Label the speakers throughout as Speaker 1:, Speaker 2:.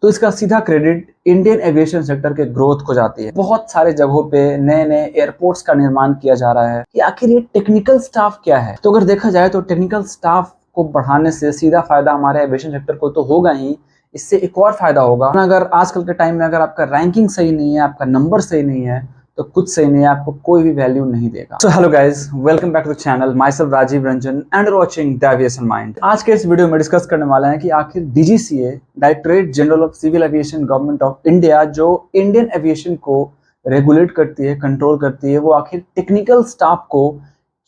Speaker 1: तो इसका सीधा क्रेडिट इंडियन एविएशन सेक्टर के ग्रोथ को जाती है। बहुत सारे जगहों पे नए नए एयरपोर्ट्स का निर्माण किया जा रहा है कि आखिर ये टेक्निकल स्टाफ क्या है। तो अगर देखा जाए तो टेक्निकल स्टाफ को बढ़ाने से सीधा फायदा हमारे एविएशन सेक्टर को तो होगा ही, इससे एक और फायदा होगा। अगर आजकल के टाइम में अगर आपका रैंकिंग सही नहीं है, आपका नंबर सही नहीं है, तो कुछ सही नहीं है, आपको कोई भी वैल्यू नहीं देगा। So hello guys, welcome back to the channel. Myself Rajiv Ranjan and watching the aviation mind. आज के इस वीडियो में डिस्कस करने वाला है कि आखिर DGCA, directorate general of civil aviation government of India, जो इंडियन एविएशन को रेगुलेट करती है, कंट्रोल करती है, वो आखिर टेक्निकल स्टाफ को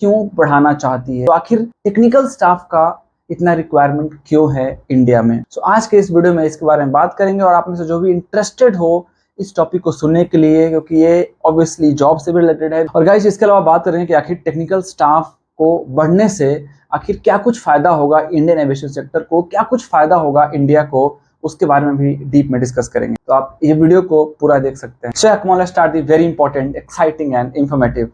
Speaker 1: क्यों बढ़ाना चाहती है। तो आखिर टेक्निकल स्टाफ का इतना रिक्वायरमेंट क्यों है इंडिया में। सो आज के इस वीडियो में इसके बारे में बात करेंगे और आप में से जो भी इंटरेस्टेड हो इस टॉपिक को सुनने के लिए, क्योंकि ये ऑब्वियसली जॉब से भी रिलेटेड है। और गाइस, इसके अलावा बात करेंगे कि आखिर टेक्निकल स्टाफ को बढ़ने से आखिर क्या कुछ फायदा होगा इंडियन एविएशन सेक्टर को, क्या कुछ फायदा होगा इंडिया को, उसके बारे में भी डीप में डिस्कस करेंगे। तो आप ये वीडियो को पूरा देख सकते हैं। So come on, let's start the very important, exciting and informative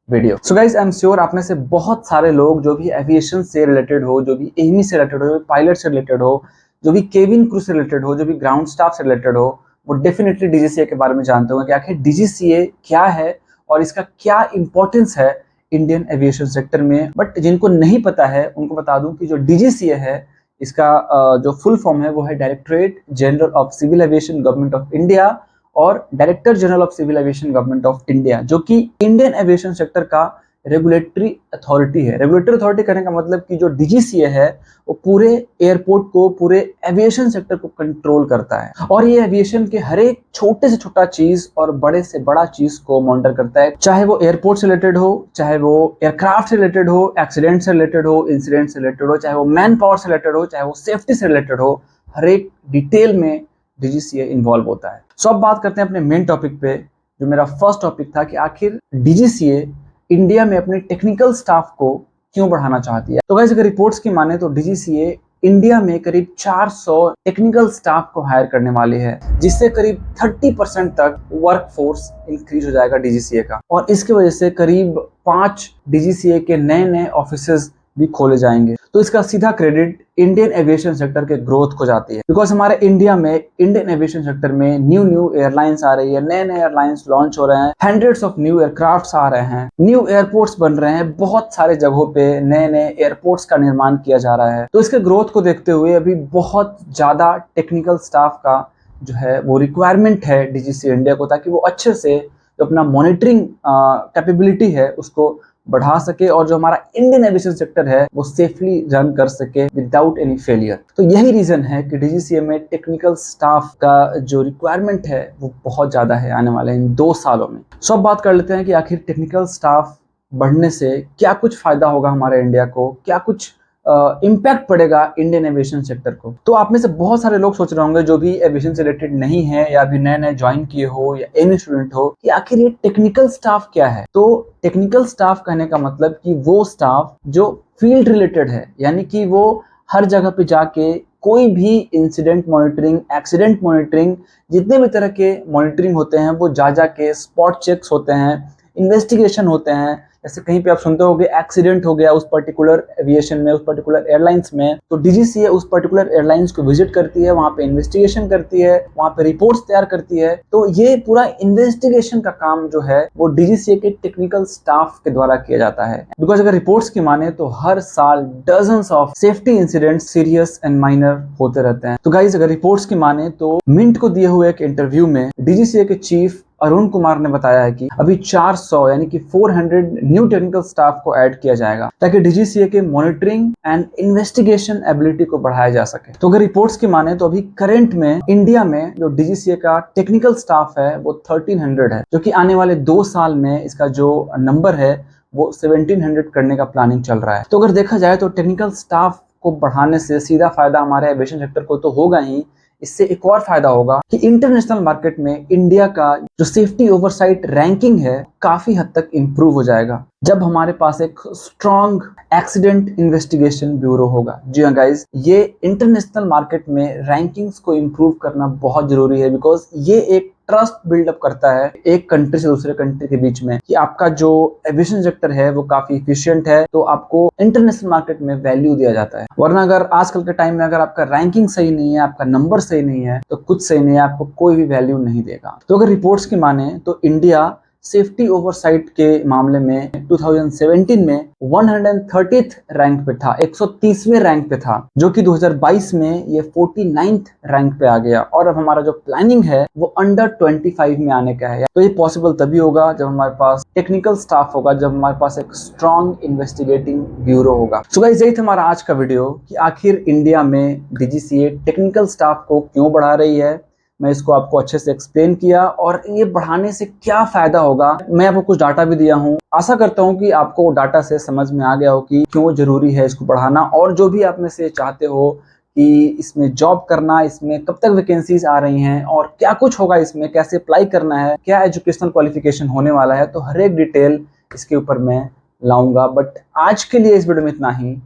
Speaker 1: video. So guys, I am sure आप में से बहुत सारे लोग जो भी एविएशन से रिलेटेड हो, जो भी एमी से रिलेटेड हो, जो भी पायलट से रिलेटेड हो, जो भी केबिन क्रू से रिलेटेड हो, जो भी ग्राउंड स्टाफ से रिलेटेड हो, वो डेफिनेटली डीजीसीए के बारे में जानते होंगे कि आखिर डीजीसीए क्या है और इसका क्या इंपॉर्टेंस है इंडियन एविएशन सेक्टर में। बट जिनको नहीं पता है उनको बता दूं कि जो डीजीसीए है, इसका जो फुल फॉर्म है वो है directorate general of civil aviation government of India और director general of civil aviation government of India, जो कि इंडियन एविएशन सेक्टर का रेगुलेटरी अथॉरिटी है। रेगुलेटरी अथॉरिटी करने का मतलब कि जो डीजीसीए है वो पूरे एयरपोर्ट को, पूरे एविएशन सेक्टर को कंट्रोल करता है और ये एविएशन के हर एक छोटे से छोटा चीज और बड़े से बड़ा चीज को मॉनिटर करता है, चाहे वो एयरपोर्ट से रिलेटेड हो, चाहे वो एयरक्राफ्ट से रिलेटेड हो, एक्सीडेंट से रिलेटेड हो, इंसिडेंट से रिलेटेड हो, चाहे वो मैन पावर से रिलेटेड हो, चाहे वो सेफ्टी से रिलेटेड हो, हर एक डिटेल में डीजीसीए इन्वॉल्व होता है। सो अब बात करते हैं अपने मेन टॉपिक पे, जो मेरा फर्स्ट टॉपिक था कि आखिर डीजीसीए इंडिया में अपने टेक्निकल स्टाफ को क्यों बढ़ाना चाहती है। तो गाइस, अगर रिपोर्ट्स की माने तो डीजीसीए इंडिया में करीब 400 टेक्निकल स्टाफ को हायर करने वाली है, जिससे करीब 30% तक वर्कफोर्स इंक्रीज हो जाएगा डीजीसीए का। और इसकी वजह से करीब 5 डीजीसीए के नए नए ऑफिसेज भी खोले जाएंगे। तो इसका सीधा क्रेडिट इंडियन एविएशन सेक्टर के ग्रोथ को जाती है, बिकॉज हमारे इंडिया में इंडियन एविएशन सेक्टर में न्यू एयरलाइंस आ रही है, नए नए एयरलाइंस लॉन्च हो रहे हैं, हंड्रेड्स ऑफ न्यू एयरक्राफ्ट्स आ रहे हैं, न्यू एयरपोर्ट्स बन रहे हैं, बहुत सारे जगहों पे नए नए एयरपोर्ट्स का निर्माण किया जा रहा है। तो इसके ग्रोथ को देखते हुए अभी बहुत ज्यादा टेक्निकल स्टाफ का जो है वो रिक्वायरमेंट है डीजीसीए इंडिया को, ताकि वो अच्छे से जो अपना मॉनिटरिंग कैपेबिलिटी है उसको बढ़ा सके और जो हमारा इंडियन एविएशन सेक्टर है वो सेफली रन कर सके विदाउट एनी फेलियर। तो यही रीजन है कि डीजीसीए में टेक्निकल स्टाफ का जो रिक्वायरमेंट है वो बहुत ज्यादा है आने वाले इन 2 सालों में। सो अब बात कर लेते हैं कि आखिर टेक्निकल स्टाफ बढ़ने से क्या कुछ फायदा होगा हमारे इंडिया को, क्या कुछ इम्पैक्ट पड़ेगा इंडियन एविएशन सेक्टर को। तो आप में से बहुत सारे लोग सोच रहे होंगे जो भी एविएशन से रिलेटेड नहीं है या अभी नए नए ज्वाइन किए हो या एनी स्टूडेंट हो, कि आखिर ये टेक्निकल स्टाफ क्या है। तो टेक्निकल स्टाफ कहने का मतलब कि वो स्टाफ जो फील्ड रिलेटेड है, यानी कि वो हर जगह पे जाके कोई भी इंसिडेंट मॉनिटरिंग, एक्सीडेंट मॉनिटरिंग, जितने भी तरह के मॉनिटरिंग होते हैं वो जा के स्पॉट चेक्स होते हैं, इन्वेस्टिगेशन होते हैं। जैसे कहीं पे आप सुनते होंगे एक्सीडेंट हो गया उस पर्टिकुलर एविएशन में, उस पर्टिकुलर एयरलाइंस में, तो डीजीसीए उस पर्टिकुलर एयरलाइंस को विजिट करती है, वहां पे इन्वेस्टिगेशन करती है, वहां पे रिपोर्ट्स तैयार करती है। तो ये पूरा इन्वेस्टिगेशन का काम जो है वो डीजीसीए के टेक्निकल स्टाफ के द्वारा किया जाता है। बिकॉज अगर रिपोर्ट्स की माने तो हर साल dozens of safety incident, serious and minor, होते रहते हैं। तो गाइस, अगर रिपोर्ट्स की माने तो मिंट को दिए हुए एक इंटरव्यू में डीजीसीए के चीफ अरुण कुमार ने बताया है कि अभी 400 यानी कि 400 न्यू टेक्निकल स्टाफ को ऐड किया जाएगा, ताकि डीजीसीए के मॉनिटरिंग एंड इन्वेस्टिगेशन एबिलिटी को बढ़ाया जा सके। तो अगर रिपोर्ट्स की माने तो अभी करंट में इंडिया में जो डीजीसीए का टेक्निकल स्टाफ है वो 1300 है, जो कि आने वाले 2 साल में इसका जो नंबर है वो 1700 करने का प्लानिंग चल रहा है। तो अगर देखा जाए तो टेक्निकल स्टाफ को बढ़ाने से सीधा फायदा हमारे एविएशन सेक्टर को तो होगा ही, इससे एक और फायदा होगा कि इंटरनेशनल मार्केट में इंडिया का जो सेफ्टी ओवरसाइट रैंकिंग है काफी हद तक इंप्रूव हो जाएगा जब हमारे पास एक स्ट्रॉन्ग एक्सीडेंट इन्वेस्टिगेशन ब्यूरो होगा। जी हाँ गाइस, ये इंटरनेशनल मार्केट में रैंकिंग्स को इंप्रूव करना बहुत जरूरी है, बिकॉज ये एक ट्रस्ट बिल्डअप करता है एक कंट्री से दूसरे कंट्री के बीच में कि आपका जो एविएशन सेक्टर है वो काफी इफिशियंट है, तो आपको इंटरनेशनल मार्केट में वैल्यू दिया जाता है। वरना अगर आजकल के टाइम में अगर आपका रैंकिंग सही नहीं है, आपका नंबर सही नहीं है, तो कुछ सही नहीं है, आपको कोई भी वैल्यू नहीं देगा। तो अगर रिपोर्ट्स की माने तो इंडिया सेफ्टी ओवरसाइट के मामले में 2017 में 130th रैंक पे था, 130वें रैंक पे था, जो कि 2022 में ये 49th रैंक पे आ गया। और अब हमारा जो प्लानिंग है वो अंडर 25 में आने का है। तो ये पॉसिबल तभी होगा जब हमारे पास टेक्निकल स्टाफ होगा, जब हमारे पास एक स्ट्रॉन्ग इन्वेस्टिगेटिंग ब्यूरो होगा। सो गाइस, यही था हमारा आज का वीडियो कि आखिर इंडिया में डीजीसीए टेक्निकल स्टाफ को क्यों बढ़ा रही है। मैं इसको आपको अच्छे से एक्सप्लेन किया और ये बढ़ाने से क्या फायदा होगा। मैं आपको कुछ डाटा भी दिया हूँ। आशा करता हूँ कि आपको डाटा से समझ में आ गया हो कि क्यों जरूरी है इसको बढ़ाना। और जो भी आप में से चाहते हो कि इसमें जॉब करना, इसमें कब तक वैकेंसीज आ रही हैं और क्या कुछ होगा, इसमें कैसे अप्लाई करना है, क्या एजुकेशनल क्वालिफिकेशन होने वाला है, तो हर एक डिटेल इसके ऊपर मैं लाऊंगा। बट आज के लिए इस वीडियो में इतना ही।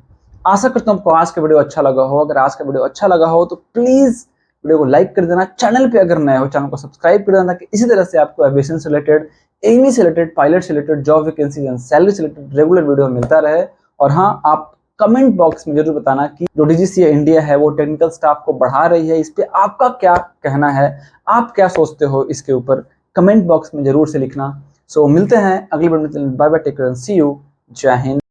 Speaker 1: आशा करता हूँ आपको आज का वीडियो अच्छा लगा हो। अगर आज का वीडियो अच्छा लगा हो तो प्लीज वीडियो को लाइक कर देना। चैनल पे अगर नए हो चैनल को सब्सक्राइब कर देना, कि इसी तरह से आपको एविएशन से रिलेटेड, एमी से रिलेटेड, पायलट से related, job vacancy and salary से रिलेटेड रेगुलर वीडियो मिलता रहे। और हाँ, आप कमेंट बॉक्स में जरूर बताना कि जो डीजीसीए इंडिया है वो टेक्निकल स्टाफ को बढ़ा रही है, इस पे आपका क्या कहना है, आप क्या सोचते हो इसके ऊपर कमेंट बॉक्स में जरूर से लिखना। सो मिलते हैं अगली वीडियो में। Bye bye, take care, see you, जय हिंद।